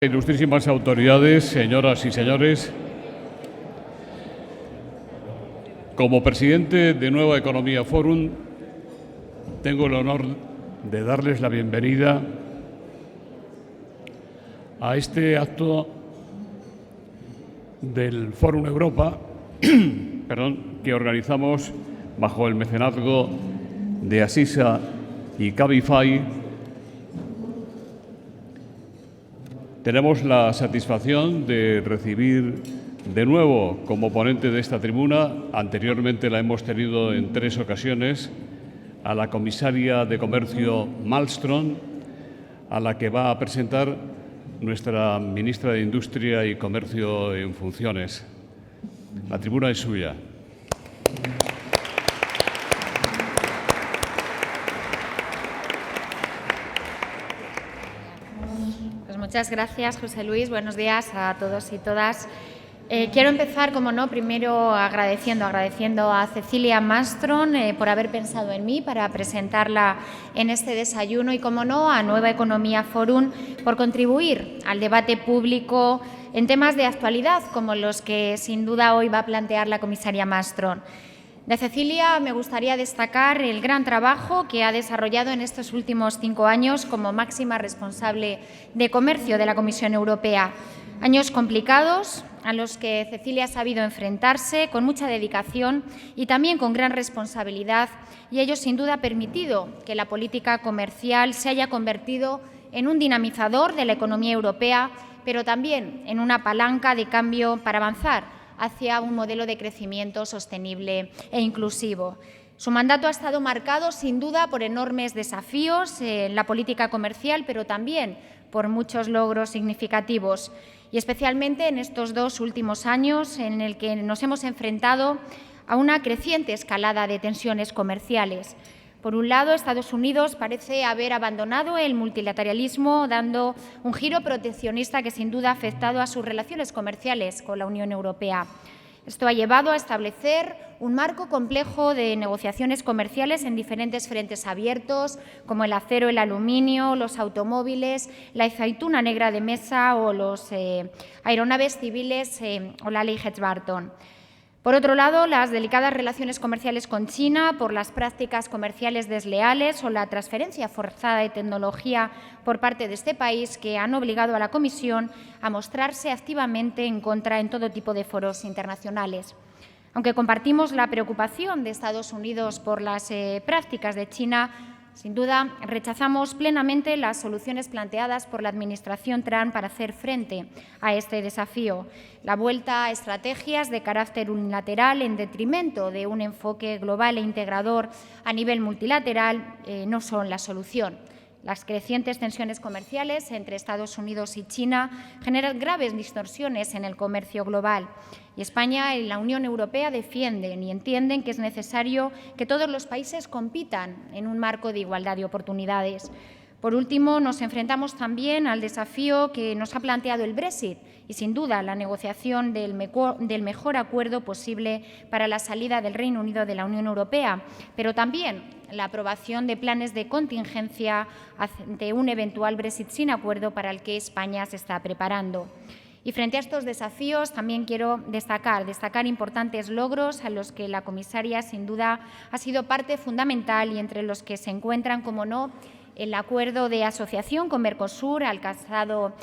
Ilustrísimas autoridades, señoras y señores, como presidente de Nueva Economía Forum, tengo el honor de darles la bienvenida a este acto del Fórum Europa, que organizamos bajo el mecenazgo de Asisa y Cabify. Tenemos la satisfacción de recibir de nuevo como ponente de esta tribuna, anteriormente la hemos tenido en 3 ocasiones, a la comisaria de Comercio Malmström, a la que va a presentar nuestra ministra de Industria y Comercio en funciones. La tribuna es suya. Muchas gracias, José Luis. Buenos días a todos y todas. Quiero empezar, como no, primero agradeciendo a Cecilia Malmström por haber pensado en mí para presentarla en este desayuno y, como no, a Nueva Economía Forum por contribuir al debate público en temas de actualidad como los que sin duda hoy va a plantear la comisaria Malmström. De Cecilia me gustaría destacar el gran trabajo que ha desarrollado en estos últimos 5 años como máxima responsable de comercio de la Comisión Europea. Años complicados a los que Cecilia ha sabido enfrentarse con mucha dedicación y también con gran responsabilidad, y ello sin duda ha permitido que la política comercial se haya convertido en un dinamizador de la economía europea, pero también en una palanca de cambio para avanzar hacia un modelo de crecimiento sostenible e inclusivo. Su mandato ha estado marcado, sin duda, por enormes desafíos en la política comercial, pero también por muchos logros significativos, y especialmente en estos 2 últimos años en el que nos hemos enfrentado a una creciente escalada de tensiones comerciales. Por un lado, Estados Unidos parece haber abandonado el multilateralismo, dando un giro proteccionista que sin duda ha afectado a sus relaciones comerciales con la Unión Europea. Esto ha llevado a establecer un marco complejo de negociaciones comerciales en diferentes frentes abiertos, como el acero, el aluminio, los automóviles, la aceituna negra de mesa o las aeronaves civiles o la ley Helms-Burton. Por otro lado, las delicadas relaciones comerciales con China por las prácticas comerciales desleales o la transferencia forzada de tecnología por parte de este país, que han obligado a la Comisión a mostrarse activamente en contra en todo tipo de foros internacionales. Aunque compartimos la preocupación de Estados Unidos por las prácticas de China, sin duda, rechazamos plenamente las soluciones planteadas por la Administración Trump para hacer frente a este desafío. La vuelta a estrategias de carácter unilateral en detrimento de un enfoque global e integrador a nivel multilateral no son la solución. Las crecientes tensiones comerciales entre Estados Unidos y China generan graves distorsiones en el comercio global, y España y la Unión Europea defienden y entienden que es necesario que todos los países compitan en un marco de igualdad de oportunidades. Por último, nos enfrentamos también al desafío que nos ha planteado el Brexit y, sin duda, la negociación del mejor acuerdo posible para la salida del Reino Unido de la Unión Europea, pero también la aprobación de planes de contingencia ante un eventual Brexit sin acuerdo para el que España se está preparando. Y frente a estos desafíos también quiero destacar importantes logros a los que la comisaria sin duda ha sido parte fundamental, y entre los que se encuentran, como no, el acuerdo de asociación con Mercosur, alcanzado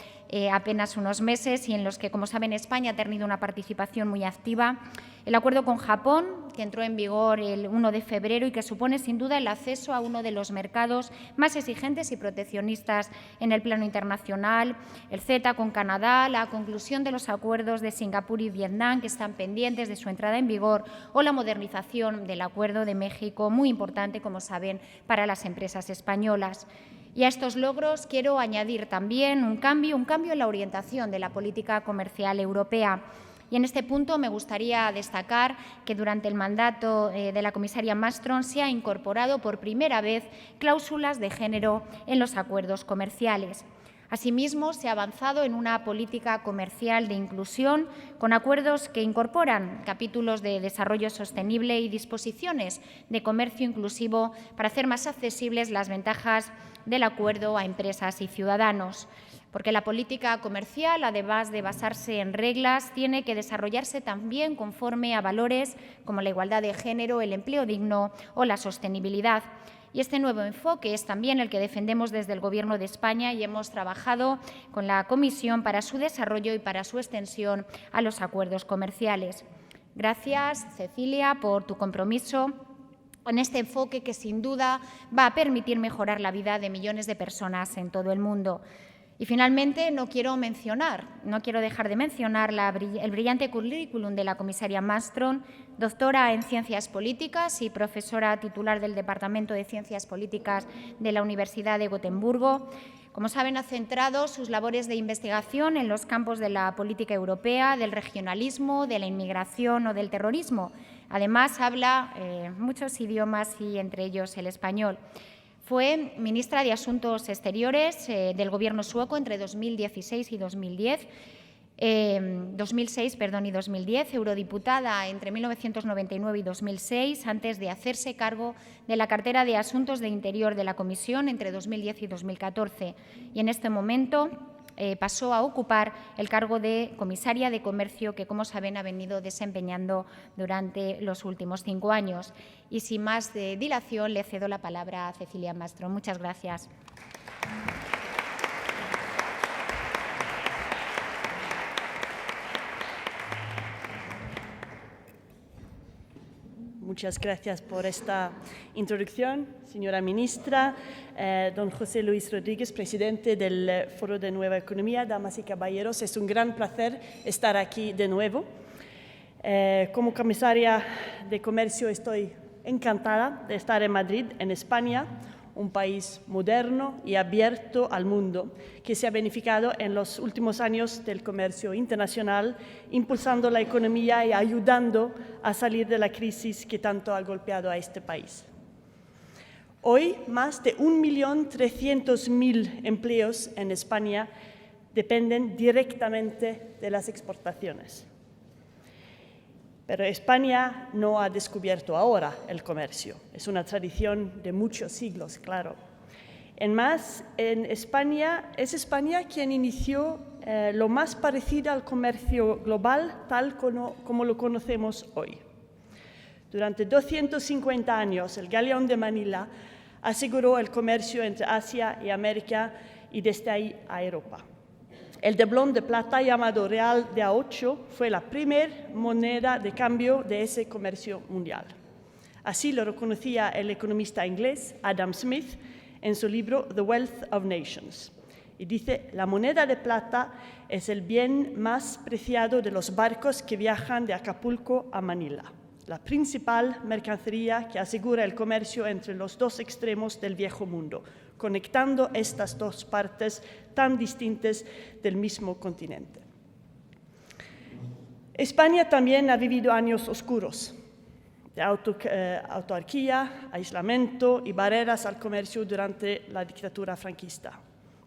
apenas unos meses y en los que, como saben, España ha tenido una participación muy activa. El acuerdo con Japón, que entró en vigor el 1 de febrero y que supone sin duda el acceso a uno de los mercados más exigentes y proteccionistas en el plano internacional. El CETA con Canadá, la conclusión de los acuerdos de Singapur y Vietnam, que están pendientes de su entrada en vigor, o la modernización del acuerdo de México, muy importante, como saben, para las empresas españolas. Y a estos logros quiero añadir también un cambio en la orientación de la política comercial europea. Y en este punto me gustaría destacar que durante el mandato de la comisaria Malmström se ha incorporado por primera vez cláusulas de género en los acuerdos comerciales. Asimismo, se ha avanzado en una política comercial de inclusión con acuerdos que incorporan capítulos de desarrollo sostenible y disposiciones de comercio inclusivo para hacer más accesibles las ventajas del acuerdo a empresas y ciudadanos. porque la política comercial, además de basarse en reglas, tiene que desarrollarse también conforme a valores como la igualdad de género, el empleo digno o la sostenibilidad. Y este nuevo enfoque es también el que defendemos desde el Gobierno de España y hemos trabajado con la Comisión para su desarrollo y para su extensión a los acuerdos comerciales. Gracias, Cecilia, por tu compromiso en este enfoque que sin duda va a permitir mejorar la vida de millones de personas en todo el mundo. Y finalmente no quiero dejar de mencionar el brillante currículum de la comisaria Malmström, doctora en Ciencias Políticas y profesora titular del Departamento de Ciencias Políticas de la Universidad de Gotemburgo. Como saben, ha centrado sus labores de investigación en los campos de la política europea, del regionalismo, de la inmigración o del terrorismo. Además, habla muchos idiomas y entre ellos el español. Fue ministra de Asuntos Exteriores del Gobierno sueco entre 2016 y 2010, 2006 y 2010, eurodiputada entre 1999 y 2006, antes de hacerse cargo de la cartera de Asuntos de Interior de la Comisión entre 2010 y 2014. Y en este momento pasó a ocupar el cargo de comisaria de Comercio que, como saben, ha venido desempeñando durante los últimos 5 años. Y sin más dilación, le cedo la palabra a Cecilia Malmström. Muchas gracias. Muchas gracias por esta introducción, señora ministra. Don José Luis Rodríguez, presidente del Foro de Nueva Economía, damas y caballeros, es un gran placer estar aquí de nuevo. Como comisaria de Comercio estoy encantada de estar en Madrid, en España, un país moderno y abierto al mundo, que se ha beneficiado en los últimos años del comercio internacional, impulsando la economía y ayudando a salir de la crisis que tanto ha golpeado a este país. Hoy, más de 1.300.000 empleos en España dependen directamente de las exportaciones. Pero España no ha descubierto ahora el comercio. Es una tradición de muchos siglos, claro. Es España quien inició lo más parecido al comercio global, tal como lo conocemos hoy. Durante 250 años, el Galeón de Manila aseguró el comercio entre Asia y América y desde ahí a Europa. El doblón de plata llamado Real de A8 fue la primera moneda de cambio de ese comercio mundial. Así lo reconocía el economista inglés Adam Smith en su libro The Wealth of Nations. Y dice, la moneda de plata es el bien más preciado de los barcos que viajan de Acapulco a Manila, la principal mercancía que asegura el comercio entre los dos extremos del viejo mundo, conectando estas dos partes tan distintas del mismo continente. España también ha vivido años oscuros de autarquía, aislamiento y barreras al comercio durante la dictadura franquista.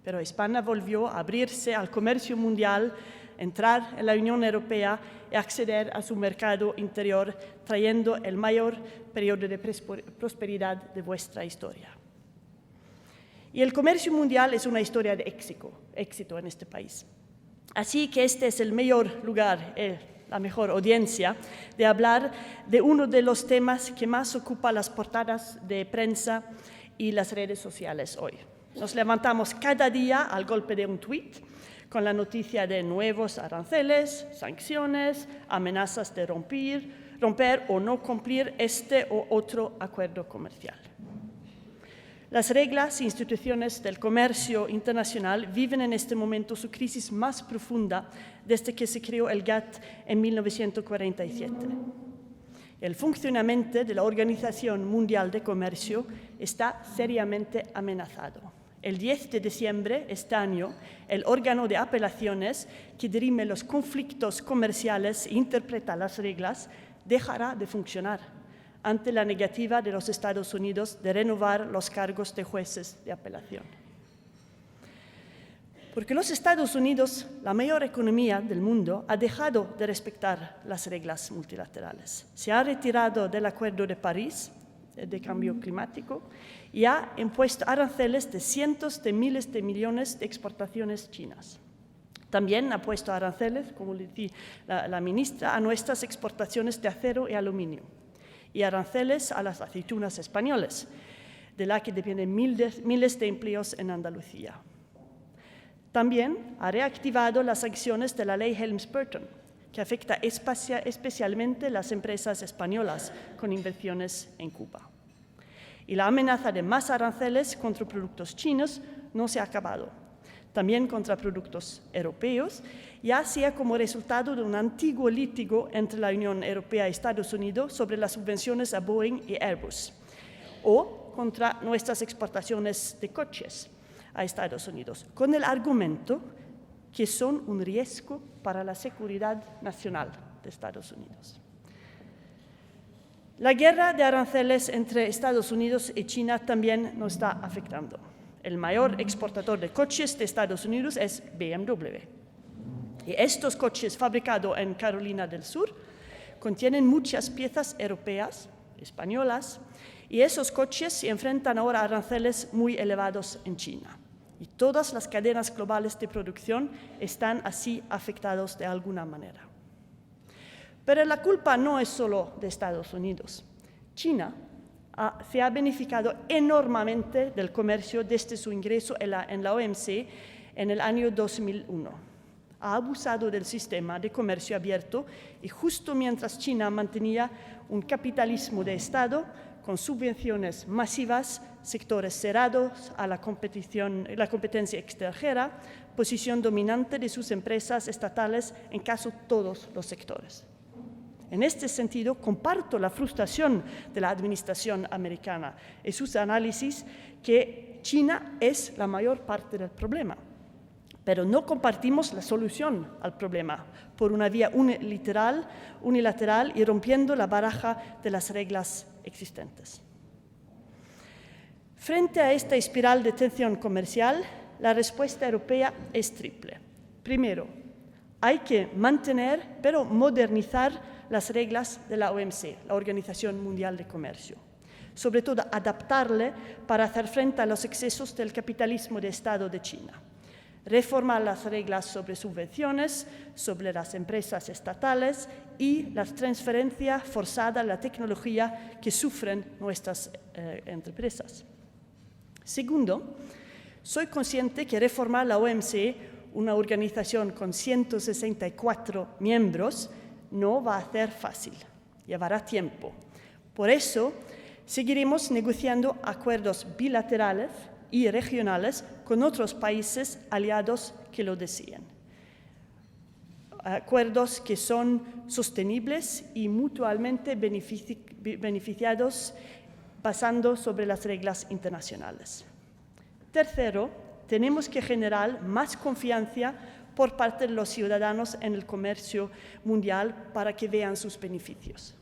Pero España volvió a abrirse al comercio mundial, entrar en la Unión Europea y acceder a su mercado interior, trayendo el mayor periodo de prosperidad de vuestra historia. Y el comercio mundial es una historia de éxito en este país. Así que este es el mejor lugar, la mejor audiencia, de hablar de uno de los temas que más ocupa las portadas de prensa y las redes sociales hoy. Nos levantamos cada día al golpe de un tuit con la noticia de nuevos aranceles, sanciones, amenazas de romper o no cumplir este o otro acuerdo comercial. Las reglas e instituciones del comercio internacional viven en este momento su crisis más profunda desde que se creó el GATT en 1947. El funcionamiento de la Organización Mundial de Comercio está seriamente amenazado. El 10 de diciembre de este año, el órgano de apelaciones que dirime los conflictos comerciales e interpreta las reglas dejará de funcionar ante la negativa de los Estados Unidos de renovar los cargos de jueces de apelación. Porque los Estados Unidos, la mayor economía del mundo, ha dejado de respetar las reglas multilaterales. Se ha retirado del Acuerdo de París de cambio climático y ha impuesto aranceles de cientos de miles de millones de exportaciones chinas. También ha puesto aranceles, como le decía la ministra, a nuestras exportaciones de acero y aluminio y aranceles a las aceitunas españolas, de la que dependen miles de empleos en Andalucía. También ha reactivado las sanciones de la ley Helms-Burton, que afecta especialmente a las empresas españolas con inversiones en Cuba. Y la amenaza de más aranceles contra productos chinos no se ha acabado. También contra productos europeos, ya sea como resultado de un antiguo litigio entre la Unión Europea y Estados Unidos sobre las subvenciones a Boeing y Airbus, o contra nuestras exportaciones de coches a Estados Unidos, con el argumento que son un riesgo para la seguridad nacional de Estados Unidos. La guerra de aranceles entre Estados Unidos y China también nos está afectando. El mayor exportador de coches de Estados Unidos es BMW. Y estos coches fabricados en Carolina del Sur contienen muchas piezas europeas, españolas, y esos coches se enfrentan ahora a aranceles muy elevados en China. Y todas las cadenas globales de producción están así afectadas de alguna manera. Pero la culpa no es solo de Estados Unidos. China se ha beneficiado enormemente del comercio desde su ingreso en la OMC en el año 2001. Ha abusado del sistema de comercio abierto y justo mientras China mantenía un capitalismo de Estado con subvenciones masivas, sectores cerrados a la competencia extranjera, posición dominante de sus empresas estatales en casi todos los sectores. En este sentido, comparto la frustración de la administración americana y sus análisis que China es la mayor parte del problema, pero no compartimos la solución al problema por una vía unilateral y rompiendo la baraja de las reglas existentes. Frente a esta espiral de tensión comercial, la respuesta europea es triple. Primero, hay que mantener, pero modernizar las reglas de la OMC, la Organización Mundial de Comercio. Sobre todo, adaptarle para hacer frente a los excesos del capitalismo de Estado de China. Reformar las reglas sobre subvenciones, sobre las empresas estatales y la transferencia forzada de la tecnología que sufren nuestras empresas. Segundo, soy consciente que reformar la OMC, una organización con 164 miembros, no va a ser fácil, llevará tiempo. Por eso, seguiremos negociando acuerdos bilaterales y regionales con otros países aliados que lo deseen. Acuerdos que son sostenibles y mutuamente beneficiados basando sobre las reglas internacionales. Tercero, tenemos que generar más confianza por parte de los ciudadanos en el comercio mundial para que vean sus beneficios.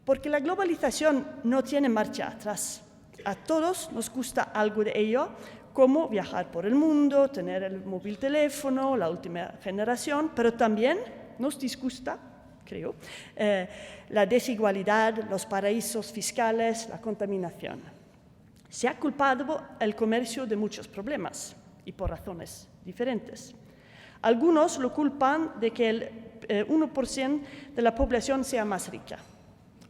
Porque la globalización no tiene marcha atrás. A todos nos gusta algo de ello, como viajar por el mundo, tener el móvil teléfono, la última generación, pero también nos disgusta, creo, la desigualdad, los paraísos fiscales, la contaminación. Se ha culpado el comercio de muchos problemas y por razones diferentes. Algunos lo culpan de que el 1% de la población sea más rica.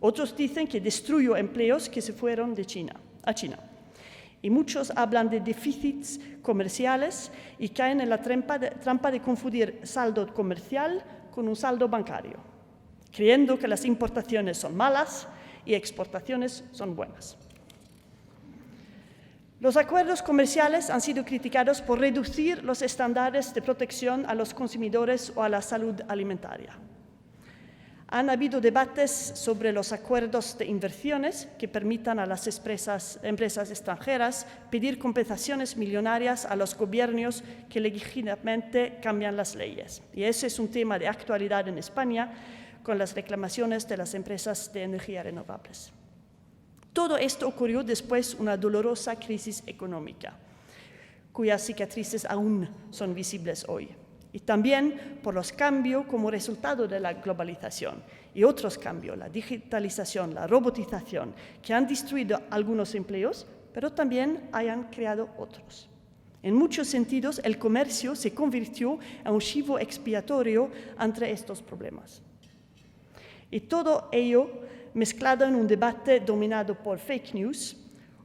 Otros dicen que destruyó empleos que se fueron de China a China. Y muchos hablan de déficits comerciales y caen en la trampa de confundir saldo comercial con un saldo bancario, creyendo que las importaciones son malas y exportaciones son buenas. Los acuerdos comerciales han sido criticados por reducir los estándares de protección a los consumidores o a la salud alimentaria. Han habido debates sobre los acuerdos de inversiones que permitan a las empresas extranjeras pedir compensaciones millonarias a los gobiernos que legítimamente cambian las leyes. Y ese es un tema de actualidad en España con las reclamaciones de las empresas de energía renovables. Todo esto ocurrió después de una dolorosa crisis económica, cuyas cicatrices aún son visibles hoy. y también por los cambios como resultado de la globalización y otros cambios, la digitalización, la robotización, que han destruido algunos empleos, pero también hayan creado otros. En muchos sentidos, el comercio se convirtió en un chivo expiatorio ante estos problemas. Y todo ello mezclado en un debate dominado por fake news,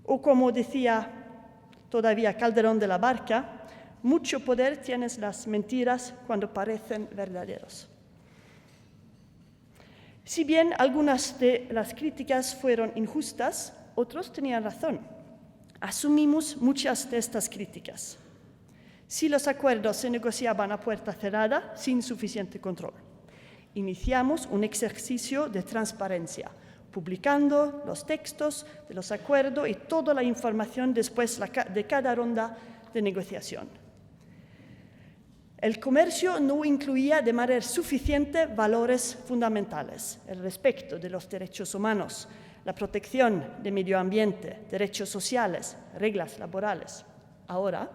o como decía todavía Calderón de la Barca, mucho poder tienen las mentiras cuando parecen verdaderos. Si bien algunas de las críticas fueron injustas, otros tenían razón. Asumimos muchas de estas críticas. Si los acuerdos se negociaban a puerta cerrada, sin suficiente control. Iniciamos un ejercicio de transparencia, publicando los textos de los acuerdos y toda la información después de cada ronda de negociación. El comercio no incluía de manera suficiente valores fundamentales, el respeto de los derechos humanos, la protección del medio ambiente, derechos sociales, reglas laborales. Ahora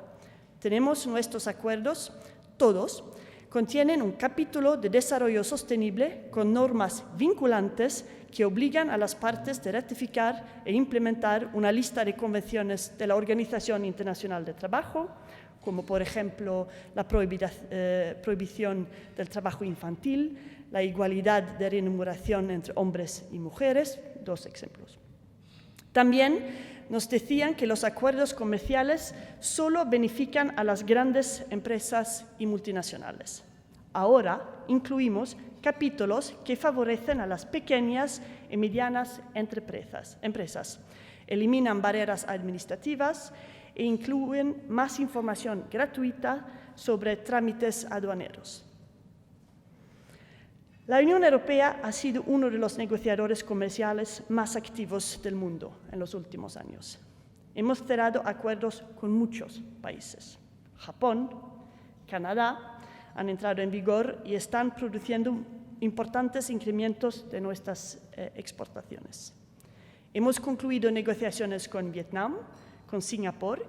tenemos nuestros acuerdos, todos, contienen un capítulo de desarrollo sostenible con normas vinculantes que obligan a las partes a ratificar e implementar una lista de convenciones de la Organización Internacional del Trabajo, como por ejemplo la prohibición del trabajo infantil, la igualdad de remuneración entre hombres y mujeres, 2 ejemplos. También nos decían que los acuerdos comerciales solo benefician a las grandes empresas y multinacionales. Ahora incluimos capítulos que favorecen a las pequeñas y medianas empresas, eliminan barreras administrativas e incluyen más información gratuita sobre trámites aduaneros. La Unión Europea ha sido uno de los negociadores comerciales más activos del mundo en los últimos años. Hemos cerrado acuerdos con muchos países. Japón, Canadá han entrado en vigor y están produciendo importantes incrementos de nuestras exportaciones. Hemos concluido negociaciones con Vietnam, con Singapur,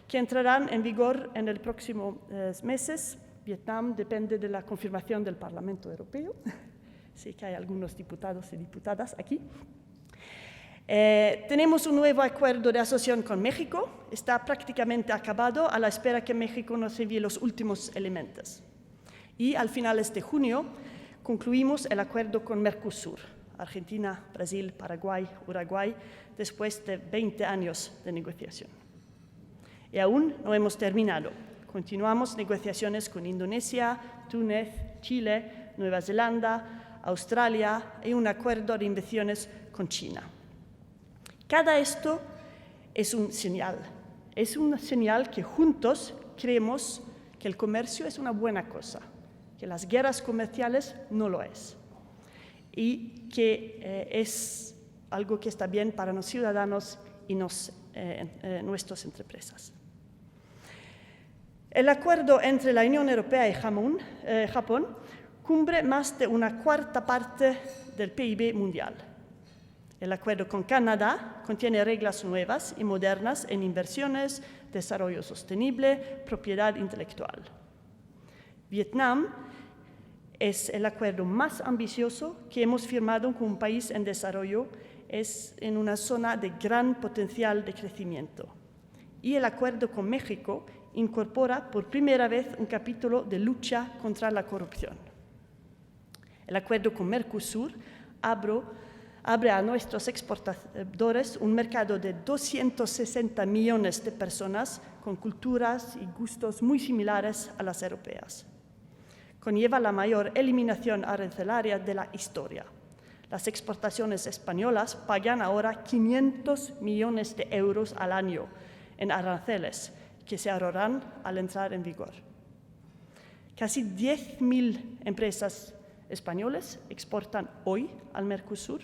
que entrarán en vigor en los próximos meses. Vietnam depende de la confirmación del Parlamento Europeo. Sé que hay algunos diputados y diputadas aquí. Tenemos un nuevo acuerdo de asociación con México. Está prácticamente acabado a la espera que México nos envíe los últimos elementos. Y al finales de junio concluimos el acuerdo con Mercosur, Argentina, Brasil, Paraguay, Uruguay, después de 20 años de negociación. Y aún no hemos terminado. Continuamos negociaciones con Indonesia, Túnez, Chile, Nueva Zelanda, Australia y un acuerdo de inversiones con China. Cada esto es un señal que juntos creemos que el comercio es una buena cosa, que las guerras comerciales no lo es y que es algo que está bien para los ciudadanos y nuestras empresas. El acuerdo entre la Unión Europea y Japón cubre más de una cuarta parte del PIB mundial. El acuerdo con Canadá contiene reglas nuevas y modernas en inversiones, desarrollo sostenible, propiedad intelectual. Vietnam es el acuerdo más ambicioso que hemos firmado con un país en desarrollo, es en una zona de gran potencial de crecimiento. Y el acuerdo con México incorpora por primera vez un capítulo de lucha contra la corrupción. El acuerdo con Mercosur abre a nuestros exportadores un mercado de 260 millones de personas con culturas y gustos muy similares a las europeas. Conlleva la mayor eliminación arancelaria de la historia. Las exportaciones españolas pagan ahora 500 millones de euros al año en aranceles que se ahorrarán al entrar en vigor. Casi 10.000 empresas españoles exportan hoy al Mercosur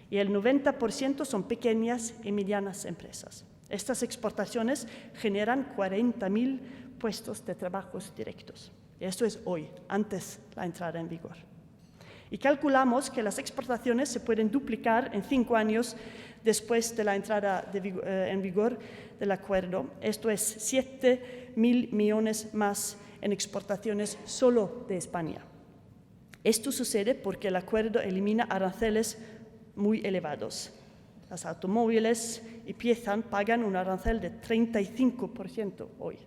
y el 90% son pequeñas y medianas empresas. Estas exportaciones generan 40.000 puestos de trabajo directos. Y esto es hoy, antes de la entrada en vigor. Y calculamos que las exportaciones se pueden duplicar en 5 años después de la entrada en vigor del acuerdo. Esto es 7.000 millones más en exportaciones solo de España. Esto sucede porque el acuerdo elimina aranceles muy elevados. Los automóviles y piezas pagan un arancel de 35% hoy.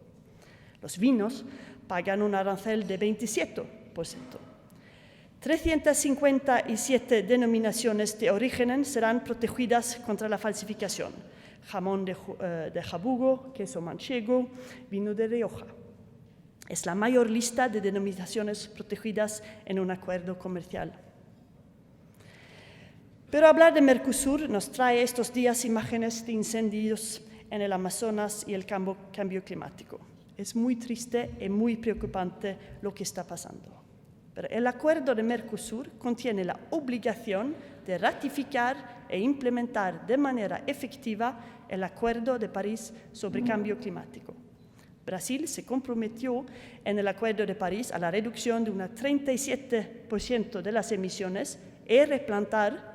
Los vinos pagan un arancel de 27%. 357 denominaciones de origen serán protegidas contra la falsificación. Jamón de jabugo, queso manchego, vino de Rioja. Es la mayor lista de denominaciones protegidas en un acuerdo comercial. Pero hablar de Mercosur nos trae estos días imágenes de incendios en el Amazonas y el cambio climático. Es muy triste y muy preocupante lo que está pasando. Pero el acuerdo de Mercosur contiene la obligación de ratificar e implementar de manera efectiva el Acuerdo de París sobre cambio climático. Brasil se comprometió en el Acuerdo de París a la reducción de un 37% de las emisiones y replantar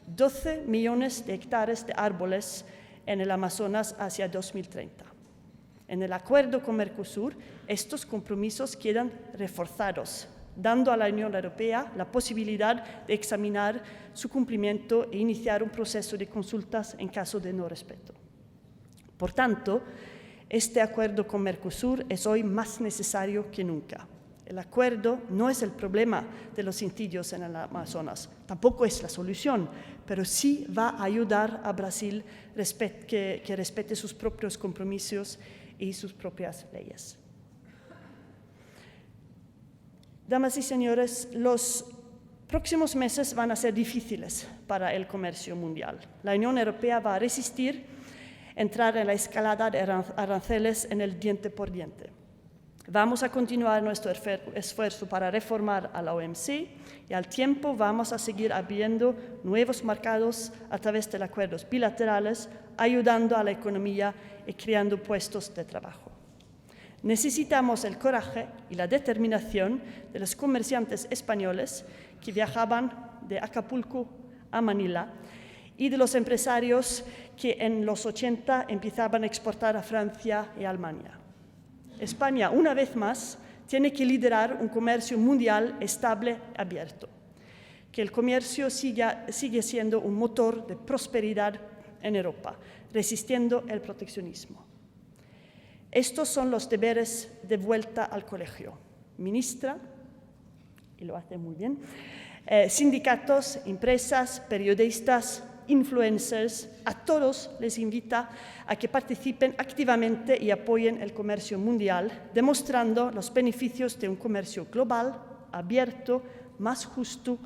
12 millones de hectáreas de árboles en el Amazonas hacia 2030. En el acuerdo con Mercosur, estos compromisos quedan reforzados, dando a la Unión Europea la posibilidad de examinar su cumplimiento e iniciar un proceso de consultas en caso de no respeto. Por tanto, este acuerdo con Mercosur es hoy más necesario que nunca. El acuerdo no es el problema de los incendios en el Amazonas, tampoco es la solución, pero sí va a ayudar a Brasil que respete sus propios compromisos y sus propias leyes. Damas y señores, los próximos meses van a ser difíciles para el comercio mundial. La Unión Europea va a resistir entrar en la escalada de aranceles en el diente por diente. Vamos a continuar nuestro esfuerzo para reformar a la OMC y al tiempo vamos a seguir abriendo nuevos mercados a través de acuerdos bilaterales, ayudando a la economía y creando puestos de trabajo. Necesitamos el coraje y la determinación de los comerciantes españoles que viajaban de Acapulco a Manila y de los empresarios que en los 80 empezaban a exportar a Francia y a Alemania. España, una vez más, tiene que liderar un comercio mundial estable y abierto, que el comercio sigue siendo un motor de prosperidad en Europa, resistiendo el proteccionismo. Estos son los deberes de vuelta al colegio. Ministra, y lo hace muy bien, sindicatos, empresas, periodistas, influencers, a todos les invita a que participen activamente y apoyen el comercio mundial, demostrando los beneficios de un comercio global, abierto, más justo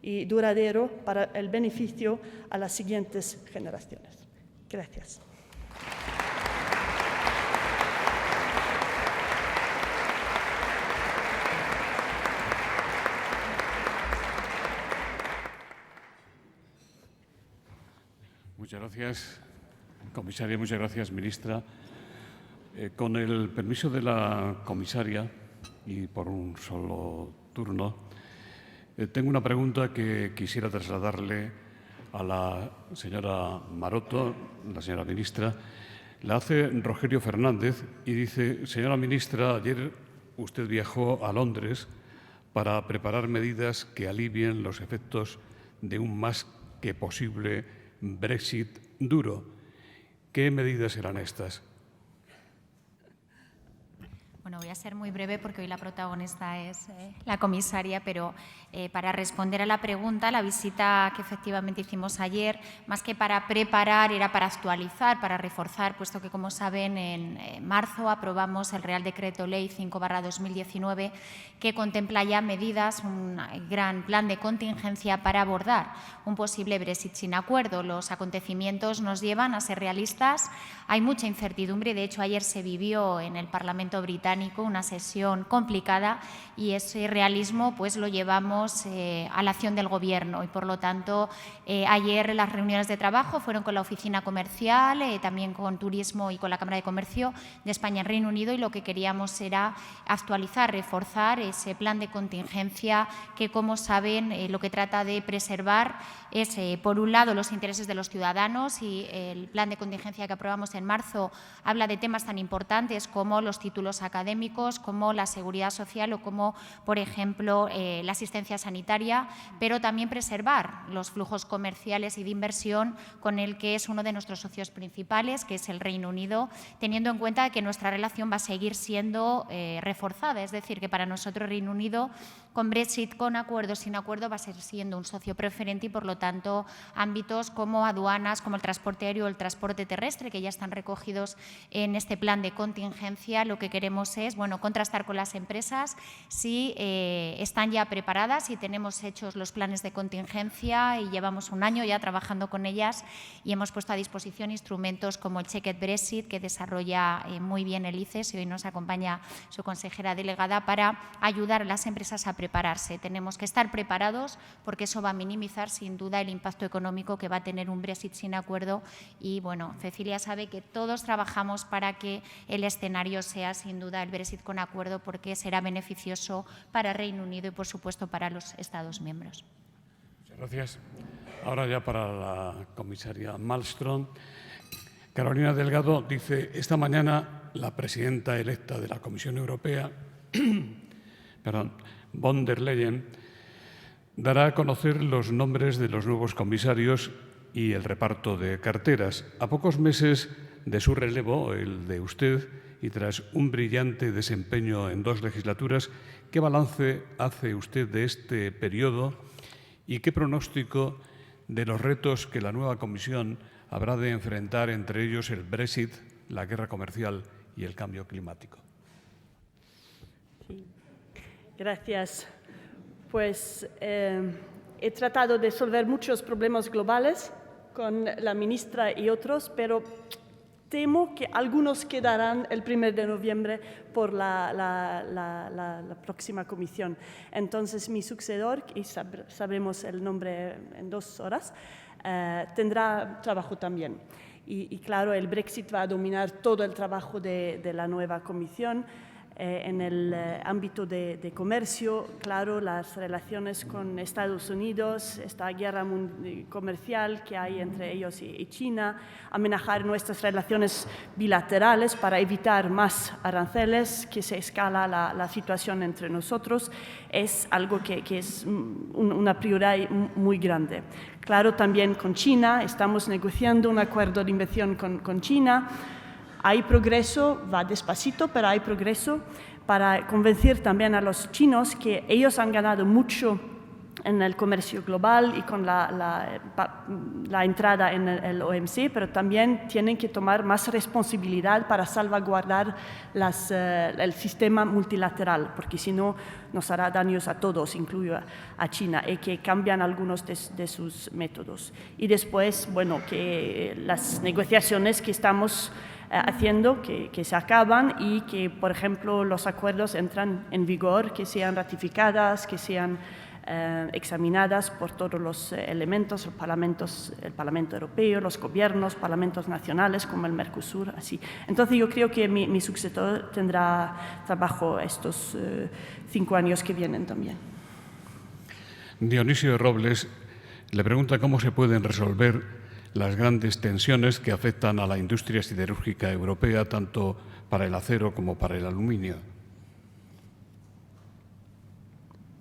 y duradero para el beneficio a las siguientes generaciones. Gracias. Muchas gracias, comisaria. Muchas gracias, ministra. Con el permiso de la comisaria y por un solo turno, tengo una pregunta que quisiera trasladarle a la señora Maroto, la señora ministra. La hace Rogelio Fernández y dice: señora ministra, ayer usted viajó a Londres para preparar medidas que alivien los efectos de un más que posible Brexit duro. ¿Qué medidas serán estas? Bueno, voy a ser muy breve porque hoy la protagonista es la comisaria, pero para responder a la pregunta, la visita que efectivamente hicimos ayer, más que para preparar, era para actualizar, para reforzar, puesto que, como saben, en marzo aprobamos el Real Decreto Ley 5/2019, que contempla ya medidas, un gran plan de contingencia para abordar un posible Brexit sin acuerdo. Los acontecimientos nos llevan a ser realistas, hay mucha incertidumbre, de hecho ayer se vivió en el Parlamento británico una sesión complicada y ese realismo pues lo llevamos a la acción del Gobierno y, por lo tanto, ayer las reuniones de trabajo fueron con la Oficina Comercial, también con Turismo y con la Cámara de Comercio de España en Reino Unido, y lo que queríamos era actualizar, reforzar ese plan de contingencia que, como saben, lo que trata de preservar es, por un lado, los intereses de los ciudadanos, y el plan de contingencia que aprobamos en marzo habla de temas tan importantes como los títulos académicos, académicos, como la seguridad social o como, por ejemplo, la asistencia sanitaria, pero también preservar los flujos comerciales y de inversión con el que es uno de nuestros socios principales, que es el Reino Unido, teniendo en cuenta que nuestra relación va a seguir siendo reforzada. Es decir, que para nosotros Reino Unido, con Brexit, con acuerdo, sin acuerdo, va a seguir siendo un socio preferente y, por lo tanto, ámbitos como aduanas, como el transporte aéreo o el transporte terrestre, que ya están recogidos en este plan de contingencia, lo que queremos es contrastar con las empresas si están ya preparadas, si tenemos hechos los planes de contingencia y llevamos un año ya trabajando con ellas y hemos puesto a disposición instrumentos como el Checked Brexit, que desarrolla muy bien el ICES y hoy nos acompaña su consejera delegada para ayudar a las empresas a prepararse. Tenemos que estar preparados porque eso va a minimizar sin duda el impacto económico que va a tener un Brexit sin acuerdo y, Cecilia sabe que todos trabajamos para que el escenario sea sin duda el Brexit con acuerdo porque será beneficioso para Reino Unido y, por supuesto, para los Estados miembros. Muchas gracias. Ahora ya para la comisaria Malmström. Carolina Delgado dice, esta mañana la presidenta electa de la Comisión Europea, von der Leyen, dará a conocer los nombres de los nuevos comisarios y el reparto de carteras. A pocos meses de su relevo, el de usted, y tras un brillante desempeño en 2 legislaturas, ¿qué balance hace usted de este periodo y qué pronóstico de los retos que la nueva Comisión habrá de enfrentar, entre ellos el Brexit, la guerra comercial y el cambio climático? Sí. Gracias. Pues he tratado de resolver muchos problemas globales con la ministra y otros, pero temo que algunos quedarán el 1 de noviembre por la próxima comisión. Entonces, mi sucesor, y sabremos el nombre en 2 horas, tendrá trabajo también. Y claro, el Brexit va a dominar todo el trabajo de la nueva comisión. En el ámbito de comercio, claro, las relaciones con Estados Unidos, esta guerra comercial que hay entre ellos y China, amenazar nuestras relaciones bilaterales para evitar más aranceles, que se escala la situación entre nosotros, es algo que es una prioridad muy grande. Claro, también con China, estamos negociando un acuerdo de inversión con China. Hay progreso, va despacito, pero hay progreso para convencer también a los chinos que ellos han ganado mucho en el comercio global y con la entrada en el OMC, pero también tienen que tomar más responsabilidad para salvaguardar el sistema multilateral, porque si no nos hará daños a todos, incluido a China, y que cambian algunos de sus métodos. Y después, que las negociaciones que estamos haciendo que se acaban y que, por ejemplo, los acuerdos entran en vigor, que sean ratificadas, que sean examinadas por todos los elementos, el Parlamento Europeo, los gobiernos, parlamentos nacionales como el Mercosur, así. Entonces yo creo que mi sucesor tendrá trabajo estos 5 años que vienen también. Dionisio Robles le pregunta cómo se pueden resolver las grandes tensiones que afectan a la industria siderúrgica europea, tanto para el acero como para el aluminio.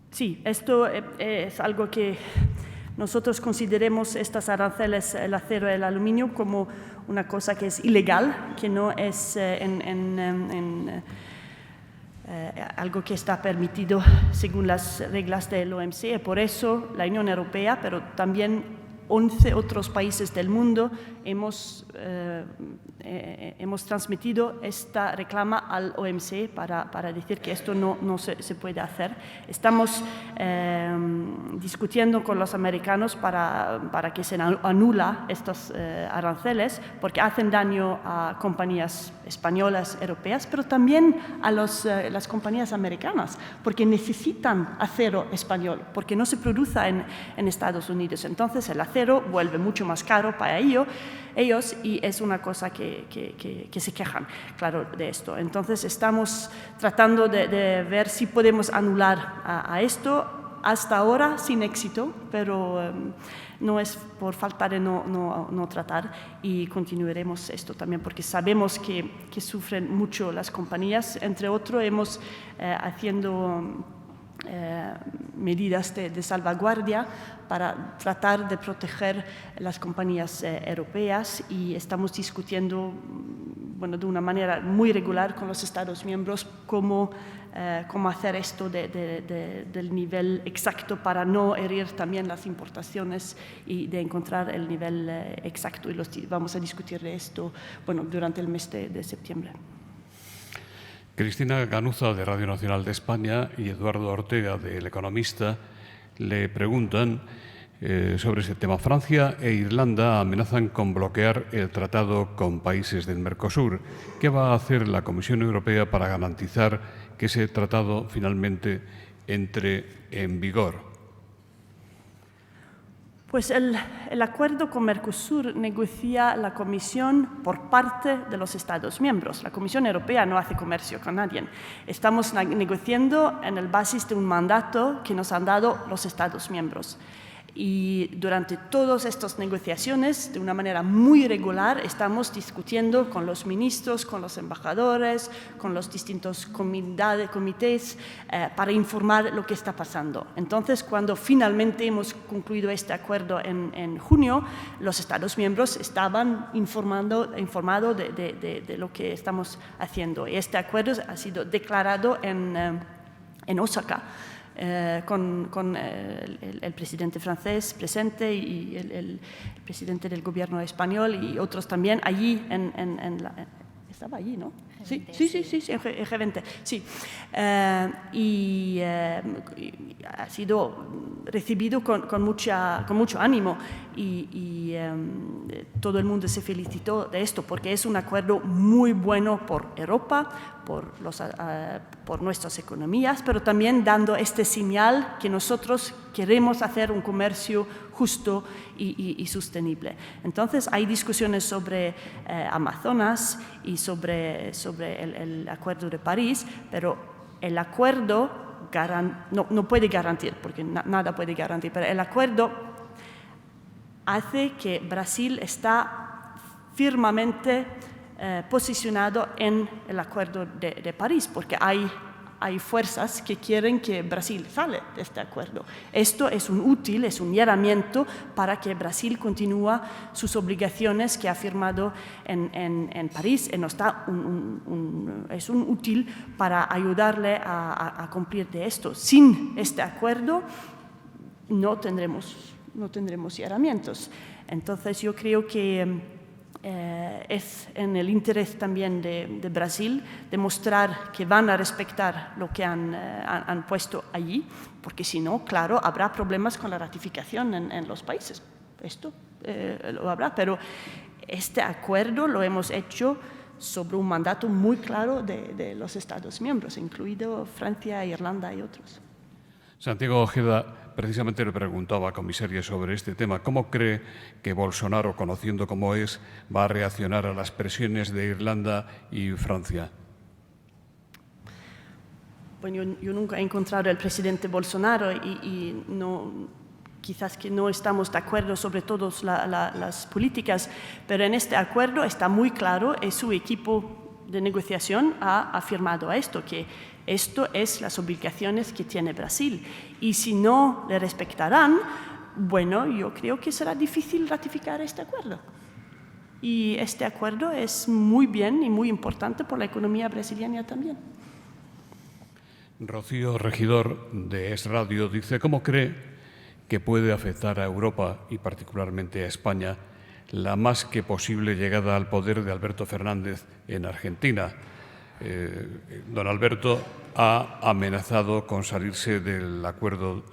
Sí, esto es algo que nosotros consideremos estos aranceles, el acero y el aluminio, como una cosa que es ilegal, que no es algo que está permitido según las reglas del OMC. Por eso la Unión Europea, pero también 11 otros países del mundo hemos transmitido esta reclama al OMC para decir que esto no se puede hacer. Estamos discutiendo con los americanos para que se anula estos aranceles, porque hacen daño a compañías españolas, europeas, pero también a las compañías americanas, porque necesitan acero español, porque no se produce en Estados Unidos. Entonces el acero vuelve mucho más caro para ellos y es una cosa que se quejan, claro, de esto. Entonces estamos tratando de ver si podemos anular a esto. hasta ahora sin éxito, pero no es por falta de no tratar, y continuaremos esto también porque sabemos que sufren mucho las compañías. Entre otros, hemos haciendo medidas de salvaguardia para tratar de proteger las compañías europeas, y estamos discutiendo de una manera muy regular con los Estados miembros cómo hacer esto del nivel exacto para no herir también las importaciones y de encontrar el nivel exacto. Y vamos a discutir de esto durante el mes de septiembre. Cristina Ganuza, de Radio Nacional de España, y Eduardo Ortega, de El Economista, le preguntan sobre ese tema. Francia e Irlanda amenazan con bloquear el tratado con países del Mercosur. ¿Qué va a hacer la Comisión Europea para garantizar que ese tratado finalmente entre en vigor? Pues el acuerdo con Mercosur negocia la Comisión por parte de los Estados miembros. La Comisión Europea no hace comercio con nadie. Estamos negociando en el basis de un mandato que nos han dado los Estados miembros. Y durante todas estas negociaciones, de una manera muy regular, estamos discutiendo con los ministros, con los embajadores, con los distintos comités para informar lo que está pasando. Entonces, cuando finalmente hemos concluido este acuerdo en junio, los Estados miembros estaban informados de lo que estamos haciendo. Y este acuerdo ha sido declarado en Osaka. Con el presidente francés presente y el presidente del gobierno español y otros también allí estaba allí, ¿no? Sí, en G20, sí. Y ha sido recibido con mucho ánimo y todo el mundo se felicitó de esto porque es un acuerdo muy bueno por Europa, por nuestras economías, pero también dando este señal que nosotros queremos hacer un comercio justo y sostenible. Entonces, hay discusiones sobre Amazonas y sobre el Acuerdo de París, pero el acuerdo no puede garantizar, porque nada puede garantizar, pero el acuerdo hace que Brasil está firmemente posicionado en el Acuerdo de París, porque hay fuerzas que quieren que Brasil salga de este acuerdo. Esto es un llamamiento para que Brasil continúe sus obligaciones que ha firmado en París, y es un útil para ayudarle a cumplir de esto. Sin este acuerdo no tendremos herramientas. Entonces yo creo que es en el interés también de Brasil demostrar que van a respetar lo que han puesto allí, porque si no, claro, habrá problemas con la ratificación en los países. Esto lo habrá, pero este acuerdo lo hemos hecho sobre un mandato muy claro de los Estados miembros, incluido Francia, Irlanda y otros. Santiago Ojeda precisamente le preguntaba a comisaria sobre este tema. ¿Cómo cree que Bolsonaro, conociendo cómo es, va a reaccionar a las presiones de Irlanda y Francia? Bueno, yo nunca he encontrado al presidente Bolsonaro y quizás que no estamos de acuerdo sobre todas las políticas, pero en este acuerdo está muy claro y su equipo de negociación ha afirmado esto, que esto es las obligaciones que tiene Brasil. Y si no le respetarán, bueno, yo creo que será difícil ratificar este acuerdo. Y este acuerdo es muy bien y muy importante por la economía brasileña también. Rocío Regidor, de Es Radio, dice, ¿cómo cree que puede afectar a Europa y particularmente a España la más que posible llegada al poder de Alberto Fernández en Argentina? Don Alberto ha amenazado con salirse del acuerdo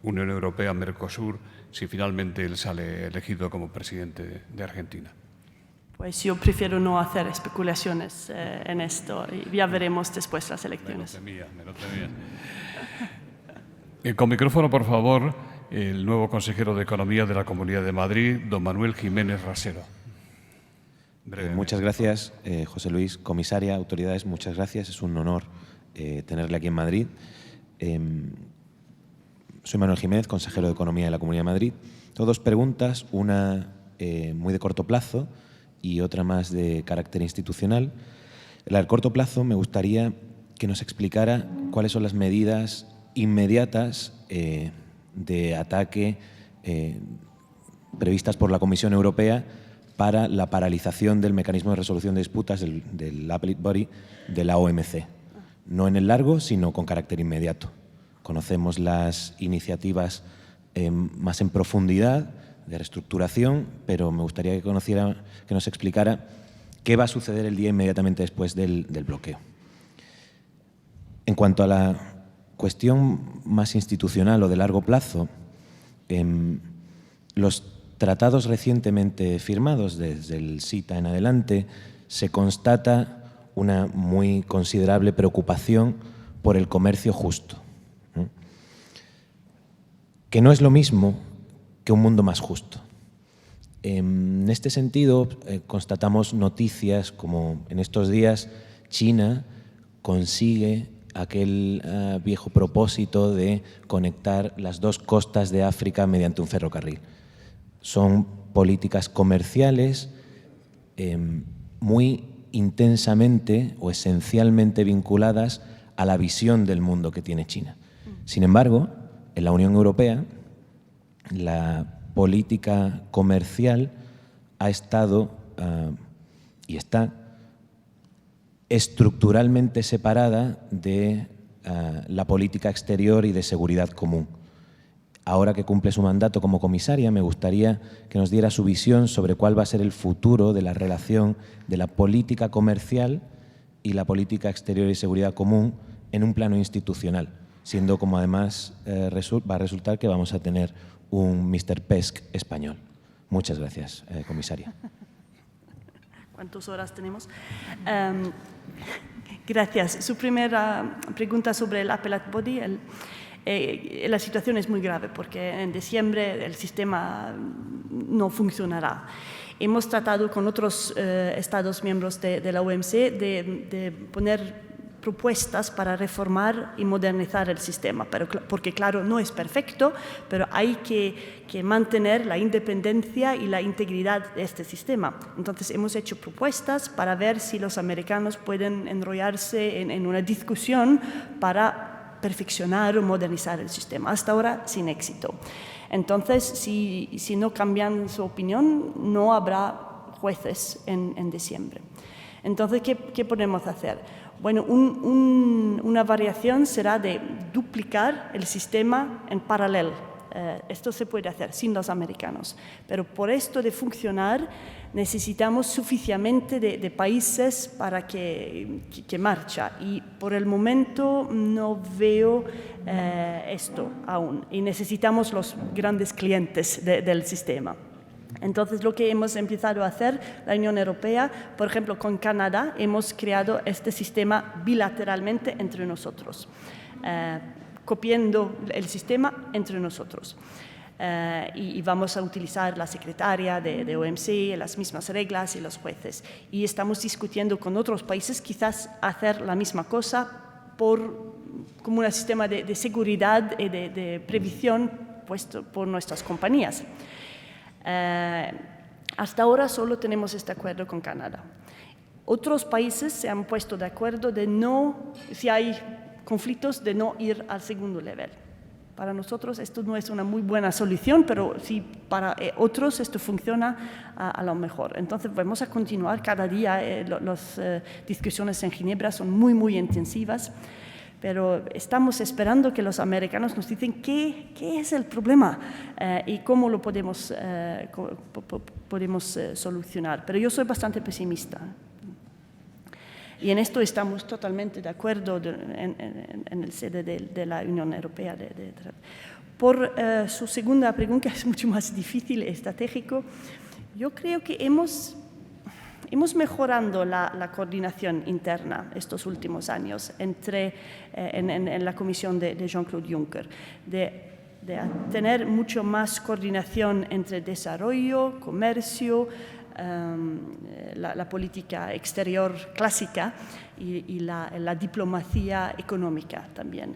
Unión Europea-Mercosur si finalmente él sale elegido como presidente de Argentina. Pues yo prefiero no hacer especulaciones en esto y ya veremos después las elecciones. Me lo temía. Con micrófono, por favor, el nuevo consejero de Economía de la Comunidad de Madrid, don Manuel Jiménez Rasero. Muchas gracias, José Luis. Comisaria, autoridades, muchas gracias. Es un honor tenerle aquí en Madrid. Soy Manuel Jiménez, consejero de Economía de la Comunidad de Madrid. Dos preguntas, una muy de corto plazo y otra más de carácter institucional. La de corto plazo me gustaría que nos explicara cuáles son las medidas inmediatas de ataque previstas por la Comisión Europea para la paralización del mecanismo de resolución de disputas del Appellate Body de la OMC. No en el largo, sino con carácter inmediato. Conocemos las iniciativas más en profundidad de reestructuración, pero me gustaría que nos explicara qué va a suceder el día inmediatamente después del bloqueo. En cuanto a la cuestión más institucional o de largo plazo, los tratados recientemente firmados, desde el CETA en adelante, se constata una muy considerable preocupación por el comercio justo, que no es lo mismo que un mundo más justo. En este sentido, constatamos noticias como en estos días China consigue aquel viejo propósito de conectar las dos costas de África mediante un ferrocarril. Son políticas comerciales muy intensamente o esencialmente vinculadas a la visión del mundo que tiene China. Sin embargo, en la Unión Europea, la política comercial ha estado y está estructuralmente separada de la política exterior y de seguridad común. Ahora que cumple su mandato como comisaria, me gustaría que nos diera su visión sobre cuál va a ser el futuro de la relación de la política comercial y la política exterior y seguridad común en un plano institucional, siendo como además va a resultar que vamos a tener un Mr. PESC español. Muchas gracias, comisaria. ¿Cuántas horas tenemos? Gracias. Su primera pregunta sobre el Appellate Body. La situación es muy grave porque en diciembre el sistema no funcionará. Hemos tratado con otros Estados miembros de la OMC de poner propuestas para reformar y modernizar el sistema, porque claro, no es perfecto, pero hay que mantener la independencia y la integridad de este sistema. Entonces hemos hecho propuestas para ver si los americanos pueden enrollarse en una discusión para perfeccionar o modernizar el sistema. Hasta ahora, sin éxito. Entonces, si no cambian su opinión, no habrá jueces en diciembre. Entonces, ¿qué podemos hacer? Bueno, una variación será de duplicar el sistema en paralelo. Esto se puede hacer sin los americanos, pero por esto de funcionar necesitamos suficientemente de países para que marcha, y por el momento no veo esto aún, y necesitamos los grandes clientes del sistema. Entonces, lo que hemos empezado a hacer, la Unión Europea, por ejemplo, con Canadá, hemos creado este sistema bilateralmente entre nosotros, copiando el sistema entre nosotros. Y vamos a utilizar la secretaria de OMC, las mismas reglas y los jueces. Y estamos discutiendo con otros países quizás hacer la misma cosa como un sistema de seguridad y de previsión puesto por nuestras compañías. Hasta ahora solo tenemos este acuerdo con Canadá. Otros países se han puesto de acuerdo de no, si hay conflictos, de no ir al segundo nivel. Para nosotros esto no es una muy buena solución, pero sí para otros esto funciona a lo mejor. Entonces vamos a continuar cada día. Las discusiones en Ginebra son muy intensivas, pero estamos esperando que los americanos nos digan qué es el problema y cómo lo podemos solucionar. Pero yo soy bastante pesimista. Y en esto estamos totalmente de acuerdo en el sede de la Unión Europea. Por su segunda pregunta, es mucho más difícil y estratégico. Yo creo que hemos mejorado la coordinación interna estos últimos años en la comisión de Jean-Claude Juncker, de tener mucho más coordinación entre desarrollo, comercio, la política exterior clásica y la diplomacia económica también.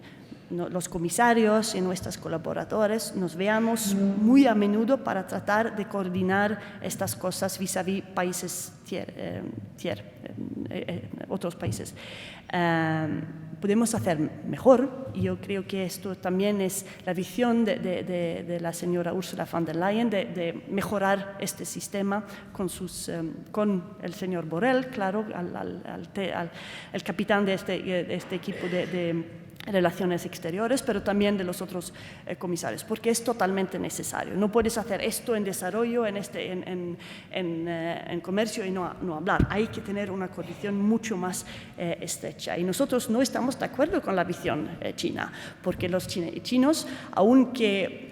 los comisarios y nuestros colaboradores nos veamos muy a menudo para tratar de coordinar estas cosas vis-à-vis países otros países. Podemos hacer mejor, y yo creo que esto también es la visión de la señora Ursula von der Leyen, de mejorar este sistema con el señor Borrell, claro, el capitán de este equipo de relaciones exteriores, pero también de los otros comisarios, porque es totalmente necesario. No puedes hacer esto en desarrollo, en comercio y no hablar. Hay que tener una coordinación mucho más estrecha. Y nosotros no estamos de acuerdo con la visión china, porque los chinos, aunque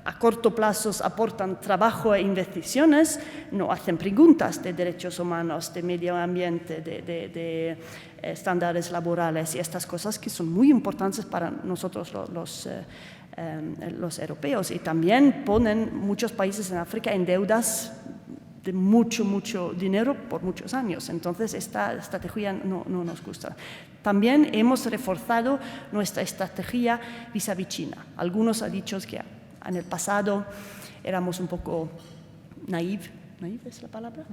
a corto plazo aportan trabajo e investigaciones, no hacen preguntas de derechos humanos, de medio ambiente, de estándares laborales y estas cosas que son muy importantes para nosotros los europeos. Y también ponen muchos países en África en deudas de mucho dinero por muchos años. Entonces, esta estrategia no nos gusta. También hemos reforzado nuestra estrategia vis-à-vis China. Algunos han dicho que en el pasado éramos un poco naive es la palabra,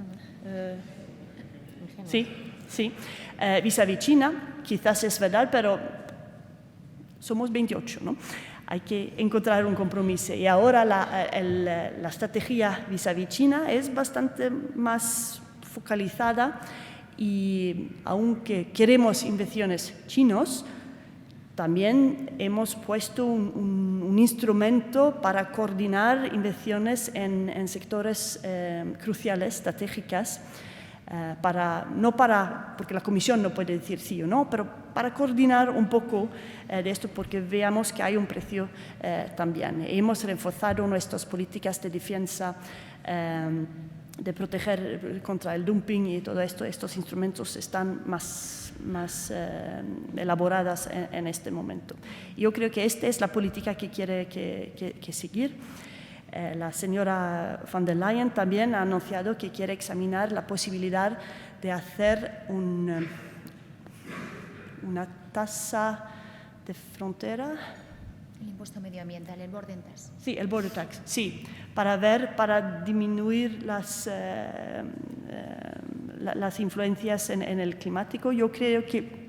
sí, vis-à-vis China, quizás es verdad, pero somos 28, ¿no? Hay que encontrar un compromiso y ahora la estrategia vis-à-vis China es bastante más focalizada y aunque queremos inversiones chinos, también hemos puesto un instrumento para coordinar inversiones en sectores cruciales, estratégicas, porque la Comisión no puede decir sí o no, pero para coordinar un poco de esto, porque veamos que hay un precio también. Hemos reforzado nuestras políticas de defensa, de proteger contra el dumping y todo esto. Estos instrumentos están más elaboradas en este momento. Yo creo que esta es la política que quiere que seguir. La señora von der Leyen también ha anunciado que quiere examinar la posibilidad de hacer una tasa de frontera. El impuesto medioambiental, el border tax. Sí, el border tax, sí, para disminuir las influencias en el climático. Yo creo que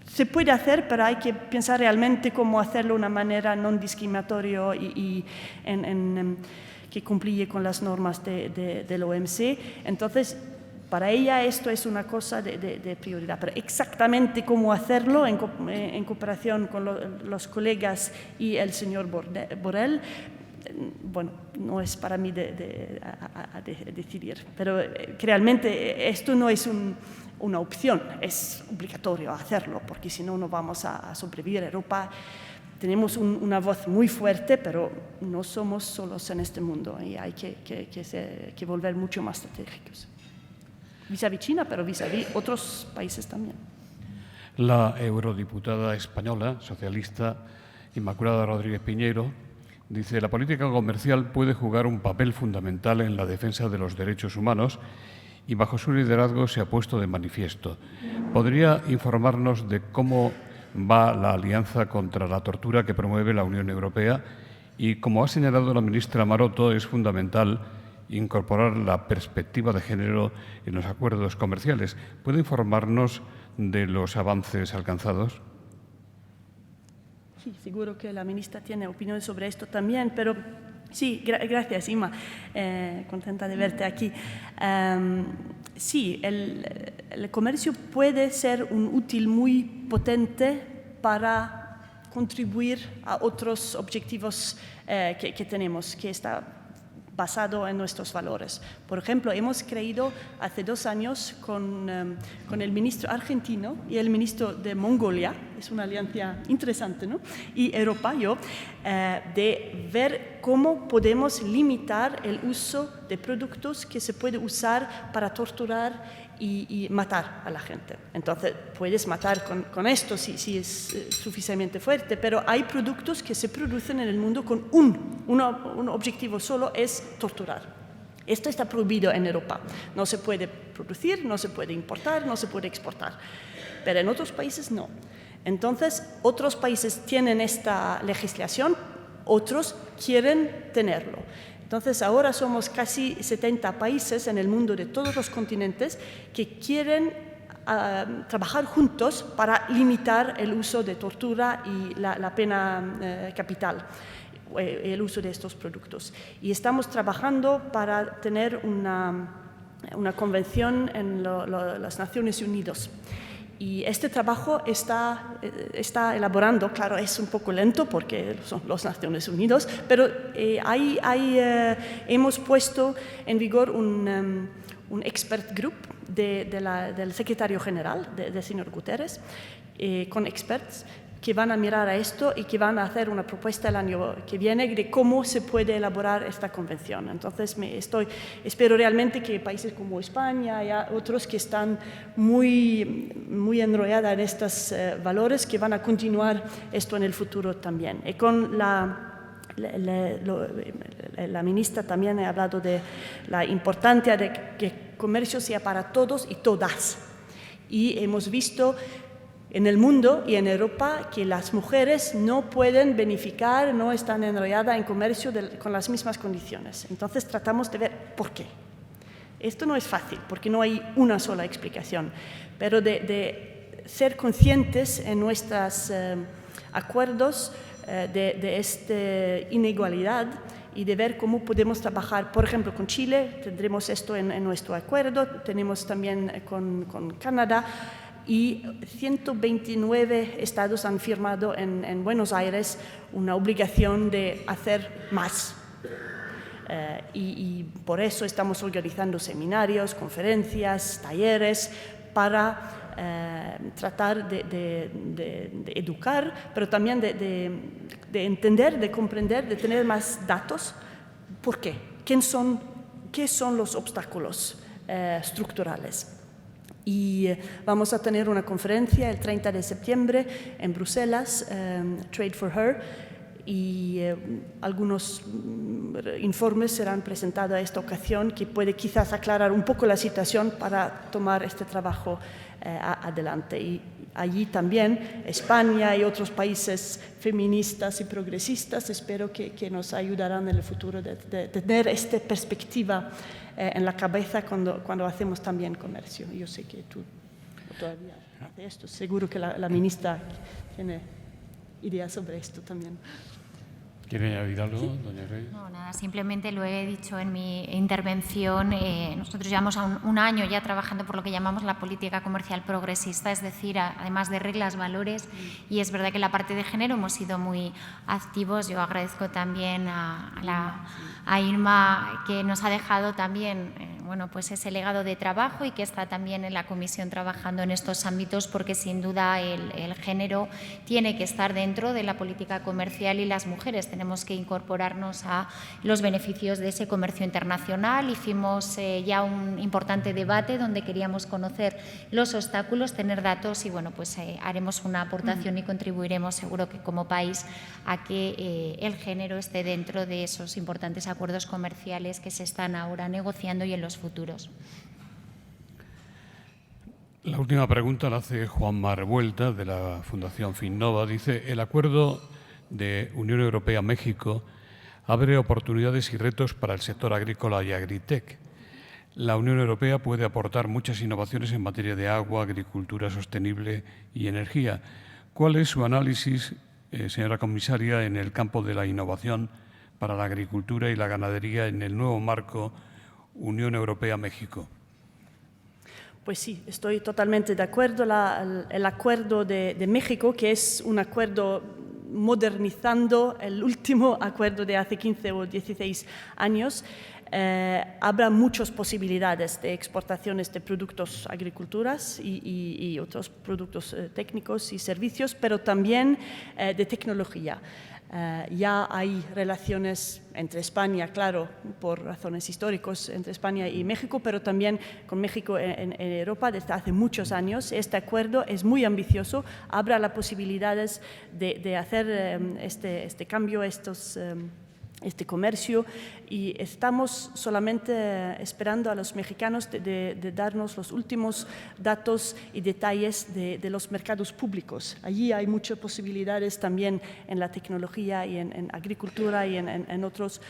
se puede hacer, pero hay que pensar realmente cómo hacerlo de una manera no discriminatoria y que cumplye con las normas del OMC. Entonces, para ella esto es una cosa de prioridad, pero exactamente cómo hacerlo en cooperación con los colegas y el señor Borrell, bueno, no es para mí de decidir, pero realmente esto no es una opción, es obligatorio hacerlo, porque si no, no vamos a sobrevivir. Europa tenemos una voz muy fuerte, pero no somos solos en este mundo y hay que volver mucho más estratégicos. Vis-à-vis China, pero vis-à-vis otros países también. La eurodiputada española, socialista, Inmaculada Rodríguez Piñeiro, dice: la política comercial puede jugar un papel fundamental en la defensa de los derechos humanos y bajo su liderazgo se ha puesto de manifiesto. ¿Podría informarnos de cómo va la alianza contra la tortura que promueve la Unión Europea? Y como ha señalado la ministra Maroto, es fundamental incorporar la perspectiva de género en los acuerdos comerciales. ¿Puede informarnos de los avances alcanzados? Sí, seguro que la ministra tiene opinión sobre esto también, pero sí, gracias, Ima. Contenta de verte aquí. Sí, el comercio puede ser un útil muy potente para contribuir a otros objetivos que tenemos, que está basado en nuestros valores. Por ejemplo, hemos creído hace 2 años con el ministro argentino y el ministro de Mongolia, es una alianza interesante, ¿no? Y Europa, de ver cómo podemos limitar el uso de productos que se puede usar para torturar y matar a la gente. Entonces, puedes matar con esto si es suficientemente fuerte, pero hay productos que se producen en el mundo con un objetivo solo, es torturar. Esto está prohibido en Europa. No se puede producir, no se puede importar, no se puede exportar. Pero en otros países no. Entonces, otros países tienen esta legislación, otros quieren tenerlo. Entonces, ahora somos casi 70 países en el mundo de todos los continentes que quieren trabajar juntos para limitar el uso de tortura y la pena capital, el uso de estos productos. Y estamos trabajando para tener una convención en las Naciones Unidas. Y este trabajo está elaborando, claro, es un poco lento porque son las Naciones Unidas, pero hemos puesto en vigor un expert group del secretario general, del señor Guterres, con experts que van a mirar a esto y que van a hacer una propuesta el año que viene de cómo se puede elaborar esta convención. Entonces, espero realmente que países como España y otros que están muy enrollados en estos valores, que van a continuar esto en el futuro también. Y con la ministra también ha hablado de la importancia de que el comercio sea para todos y todas. Y hemos visto en el mundo y en Europa que las mujeres no pueden beneficiar, no están enrolladas en comercio con las mismas condiciones. Entonces tratamos de ver por qué. Esto no es fácil porque no hay una sola explicación, pero de ser conscientes en nuestros acuerdos de esta inigualdad y de ver cómo podemos trabajar, por ejemplo, con Chile, tendremos esto en nuestro acuerdo, tenemos también con Canadá, y 129 estados han firmado en Buenos Aires una obligación de hacer más. Y por eso estamos organizando seminarios, conferencias, talleres para tratar de educar, pero también de entender, de comprender, de tener más datos. ¿Por qué? ¿Qué son los obstáculos estructurales? Y vamos a tener una conferencia el 30 de septiembre en Bruselas, Trade for Her, y algunos informes serán presentados a esta ocasión que puede quizás aclarar un poco la situación para tomar este trabajo adelante. Y allí también España y otros países feministas y progresistas espero que nos ayudarán en el futuro de tener esta perspectiva en la cabeza cuando hacemos también comercio. Yo sé que tú todavía haces esto, seguro que la ministra tiene ideas sobre esto también. ¿Quiere añadir algo, doña Rey? No, nada, simplemente lo he dicho en mi intervención. Nosotros llevamos un año ya trabajando por lo que llamamos la política comercial progresista, es decir, además de reglas, valores, y es verdad que en la parte de género hemos sido muy activos. Yo agradezco también a Irma, que nos ha dejado también bueno, pues ese legado de trabajo y que está también en la comisión trabajando en estos ámbitos, porque sin duda el género tiene que estar dentro de la política comercial y las mujeres tenemos que incorporarnos a los beneficios de ese comercio internacional. Hicimos ya un importante debate donde queríamos conocer los obstáculos, tener datos y bueno, pues haremos una aportación y contribuiremos seguro que como país a que el género esté dentro de esos importantes acuerdos comerciales que se están ahora negociando y en los futuros. La última pregunta la hace Juanma Revuelta, de la Fundación Finnova. Dice, el acuerdo de Unión Europea-México abre oportunidades y retos para el sector agrícola y agritech. La Unión Europea puede aportar muchas innovaciones en materia de agua, agricultura sostenible y energía. ¿Cuál es su análisis, señora comisaria, en el campo de la innovación para la agricultura y la ganadería en el nuevo marco Unión Europea-México? Pues sí, estoy totalmente de acuerdo. El acuerdo de México, que es un acuerdo modernizando el último acuerdo de hace 15 o 16 años, habrá muchas posibilidades de exportaciones de productos agriculturas y otros productos técnicos y servicios, pero también de tecnología. Ya hay relaciones entre España, claro, por razones históricas, entre España y México, pero también con México en Europa desde hace muchos años. Este acuerdo es muy ambicioso, habrá las posibilidades de hacer este cambio, estos este comercio, y estamos solamente esperando a los mexicanos de darnos los últimos datos y detalles de los mercados públicos. Allí hay muchas posibilidades también en la tecnología y en agricultura y en otros,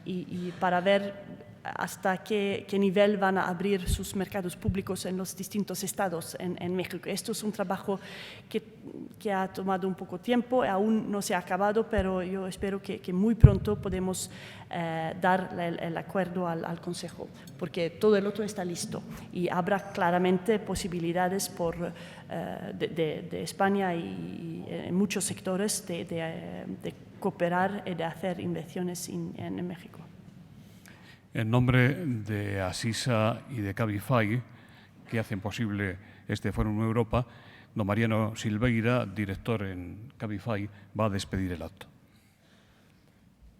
y para ver hasta qué nivel van a abrir sus mercados públicos en los distintos estados en México. Esto es un trabajo que ha tomado un poco tiempo, aún no se ha acabado, pero yo espero que muy pronto podemos dar el acuerdo al Consejo, porque todo el otro está listo y habrá claramente posibilidades de España y en muchos sectores de cooperar y de hacer inversiones en México. En nombre de Asisa y de Cabify, que hacen posible este Fórum Europa, don Mariano Silveira, director en Cabify, va a despedir el acto.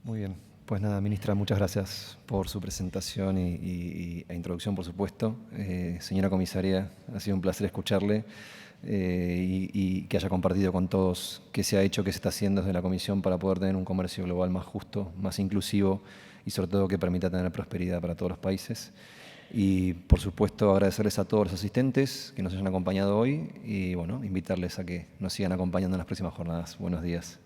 Muy bien. Pues nada, ministra, muchas gracias por su presentación e introducción, por supuesto. Señora comisaria, ha sido un placer escucharle y que haya compartido con todos qué se ha hecho, qué se está haciendo desde la Comisión para poder tener un comercio global más justo, más inclusivo y sobre todo que permita tener prosperidad para todos los países. Y por supuesto agradecerles a todos los asistentes que nos hayan acompañado hoy y bueno, invitarles a que nos sigan acompañando en las próximas jornadas. Buenos días.